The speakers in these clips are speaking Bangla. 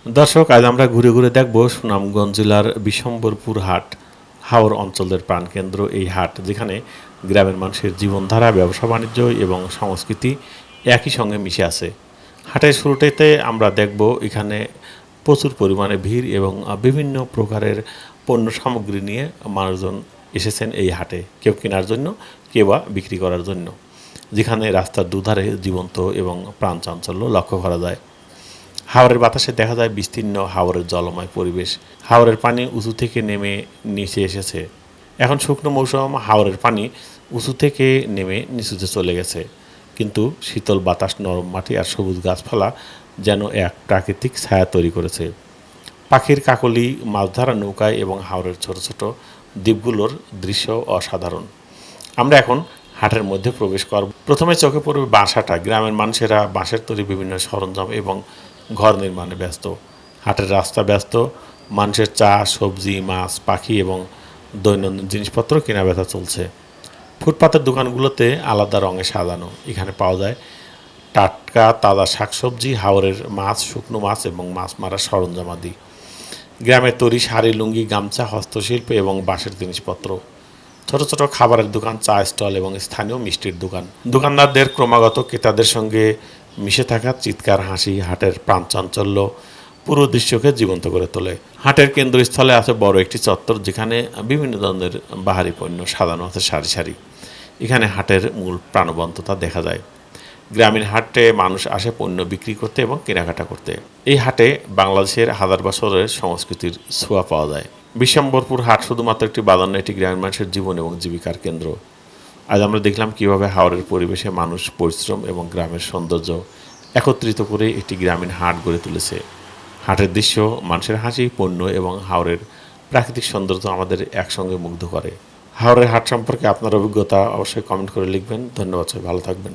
দর্শক, আজ আমরা ঘুরে ঘুরে দেখব সুনামগঞ্জ জেলার বিশম্বরপুর হাট। হাওর অঞ্চলের প্রাণকেন্দ্র এই হাট, যেখানে গ্রামের মানুষের জীবনধারা, ব্যবসা বাণিজ্য এবং সংস্কৃতি একই সঙ্গে মিশে আছে। হাটের শুরুতেতে আমরা দেখব এখানে প্রচুর পরিমাণে ভিড় এবং বিভিন্ন প্রকারের পণ্য সামগ্রী নিয়ে মানুষজন এসেছেন এই হাটে, কেউ কেনার জন্য, কেউ বা বিক্রি করার জন্য। যেখানে রাস্তার দুধারে জীবন্ত এবং প্রাণচাঞ্চল্য লক্ষ্য করা যায়। হাওরের বাতাসে দেখা যায় বিস্তীর্ণ হাওরের জলময় পরিবেশ। হাওরের পানি উঁচু থেকে নেমে নিচে এসেছে। এখন শুকনো মৌসুম, হাওরের পানি উঁচু থেকে নেমে নিচুতে চলে গেছে। কিন্তু শীতল বাতাস, নরম মাটি আর সবুজ গাছপালা যেন এক প্রাকৃতিক ছায়া তৈরি করেছে। পাখির কাকলি, মাছ ধরা নৌকায় এবং হাওরের ছোট ছোট দ্বীপগুলোর দৃশ্য অসাধারণ। আমরা এখন হাটের মধ্যে প্রবেশ করব। প্রথমে চোখে পড়বে বাঁশহাটা। গ্রামের মানুষেরা বাঁশের তৈরি বিভিন্ন সরঞ্জাম এবং ঘর নির্মাণে ব্যস্ত। হাটের রাস্তা ব্যস্ত, মানুষের চা, সবজি, মাছ, পাখি এবং দৈনন্দিন জিনিসপত্র কেনাবেচা চলছে। ফুটপাতের দোকানগুলোতে আলাদা রঙে সাজানো। এখানে পাওয়া যায় টাটকা তাজা শাকসবজি, হাওরের মাছ, শুকনো মাছ এবং মাছ মারার সরঞ্জাম আদি। গ্রামের তৈরি শাড়ি, লুঙ্গি, গামছা, হস্তশিল্প এবং বাঁশের জিনিসপত্র। ছোট ছোট খাবারের দোকান, চা স্টল এবং স্থানীয় মিষ্টির দোকান। দোকানদারদের ক্রমাগত ক্রেতাদের সঙ্গে মিশে থাকা চিৎকার, হাসি, হাটের প্রাণচাঞ্চল্য পুরো দৃশ্যকে জীবন্ত করে তোলে। হাটের কেন্দ্রস্থলে আছে বড় একটি চত্বর, যেখানে বিভিন্ন ধরনের বাহারি পণ্য সাজানো আছে সারি সারি। এখানে হাটের মূল প্রাণবন্ততা দেখা যায়। গ্রামীণ হাটে মানুষ আসে পণ্য বিক্রি করতে এবং কেনাকাটা করতে। এই হাটে বাংলাদেশের হাজার বছরের সংস্কৃতির ছোঁয়া পাওয়া যায়। বিশ্বম্বরপুর হাট শুধুমাত্র একটি বাজার নয়, এটি গ্রামীণ মানুষের জীবন এবং জীবিকার কেন্দ্র। আজ আমরা দেখলাম কিভাবে হাওরের পরিবেশে মানুষ পরিশ্রম এবং গ্রামের সৌন্দর্য একত্রিত করে একটি গ্রামীণ হাট গড়ে তুলেছে। হাটের দৃশ্য, মানুষের হাসি, পণ্য এবং হাওরের প্রাকৃতিক সৌন্দর্য আমাদের একসঙ্গে মুগ্ধ করে। হাওরের হাট সম্পর্কে আপনার অভিজ্ঞতা অবশ্যই কমেন্ট করে লিখবেন। ধন্যবাদ, সবাই ভালো থাকবেন।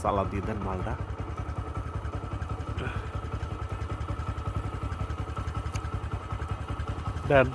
চালা দিয়ে দেন মালটা। দেন।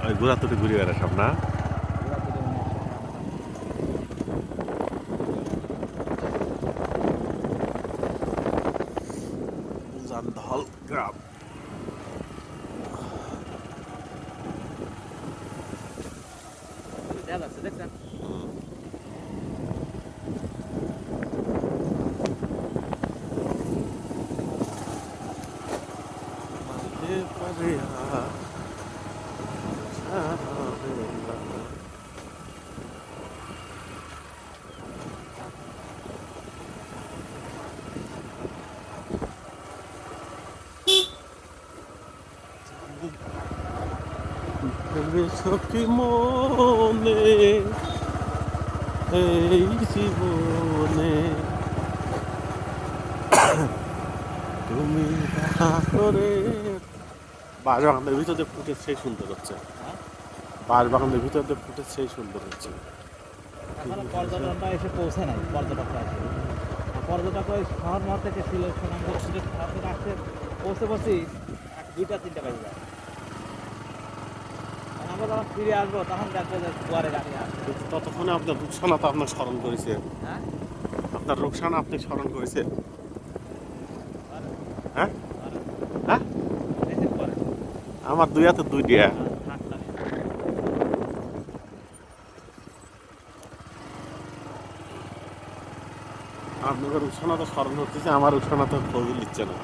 ওই ঘোরা তো ঘুরে বেড়া সব না। জানধল গ্রাম। দেখছেন সখী মনে এই জীবনে তুমি করে বাঁশবাগানের ভিতরে ফুটেজ সেই সুন্দর হচ্ছে। বাঁশবাগানের ভিতরে ফুটেজ সেই সুন্দর হচ্ছে। এখনো পর্যটনটা এসে পৌঁছে নাই, পর্যটকরা এসে পর্যটক ওই শহর মহর থেকে ছিল সুনামগঞ্জ সিলেট শহর থেকে আসতে পৌঁছে পৌঁছি 2টা-3টা বাজে যায়। আমরা যখন ফিরে আসবো তখন দেখবো যে দুয়ারে গাড়ি আসবে। ততক্ষণে আপনার রুকসানা তো আপনার স্মরণ করেছে। হ্যাঁ আপনার রুকসানা আপনি স্মরণ করেছে। হ্যাঁ হ্যাঁ আমার দুই হাতে দুই দিয়া। আপনাদের রুকসানা তো স্মরণ হচ্ছে, আমার রুকসানা তো খোঁজ নিচ্ছে না।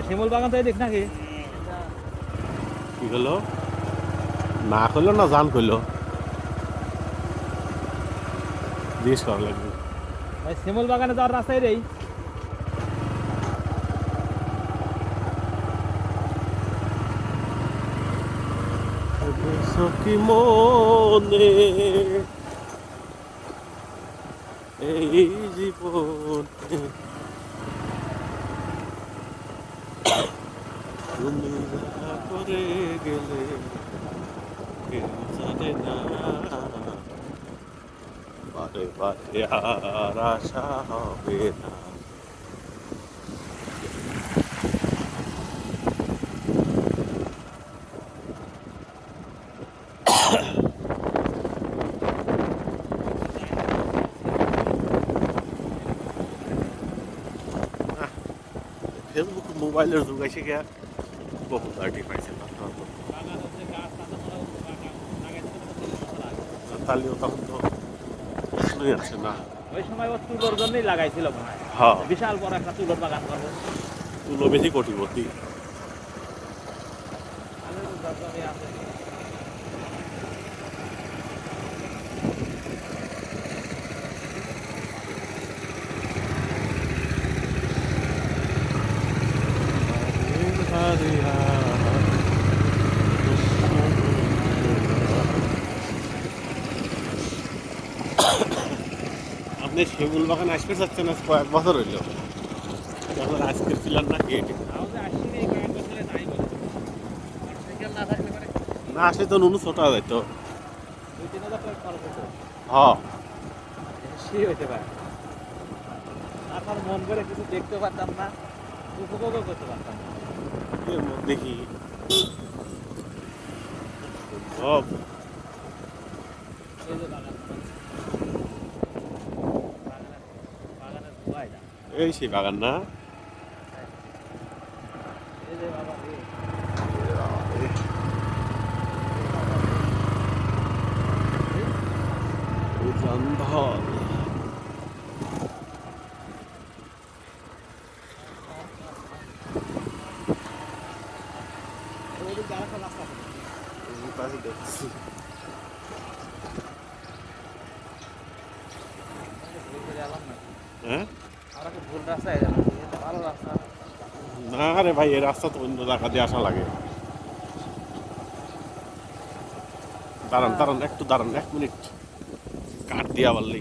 শিমুল বাগান তো দেখ নাকি কি হলো? না করলো না জান করলো জিজ্ঞেস করা লাগবে। ভাই শিমুল বাগানে যাওয়ার রাস্তায় রেই সখী মনে এই জীবনে তুমি যা করে গেলে কেউ জানে না, বারে বারে আর আশা হবে না। ফেসবুক মোবাইলের যুগ এসে গিয়া পপুলারিটি পাইছে না, তাহলেও তখন তো প্রশ্নই আসে না। ওই সময় ও তুলোর জন্যই লাগাইছিল মনে হয়। হ্যাঁ বিশাল বড় একটা তুলোর বাগান করবো। তুলো বেশি কোটিপতি। আপনি শিমুল বাগান আসতে চাচ্ছেন আজ কয়েক বছর হইল, আপনার আজকের ছিলেন নাকি? না আসলে তো নুনু ছোট হয়ে যেত। হ্যাঁ হইতে পারে আপনার মন করে কিছু দেখতে পারতাম না, উপভোগও করতে পারতাম না। দেখি সব এই যে বাগান বাগানের ধোয়াই না। এই সেই বাগান না। এই যে বাবা জন্ধল দেখছি। হ্যাঁ ভুল রাস্তায় যাবো, ভালো রাস্তা না রে ভাই, এই রাস্তা তো অন্য জায়গা দিয়ে আসা লাগে। দাঁড়ান দাঁড়ান একটু দাঁড়ান, 1 মিনিট। দিয়া পারলি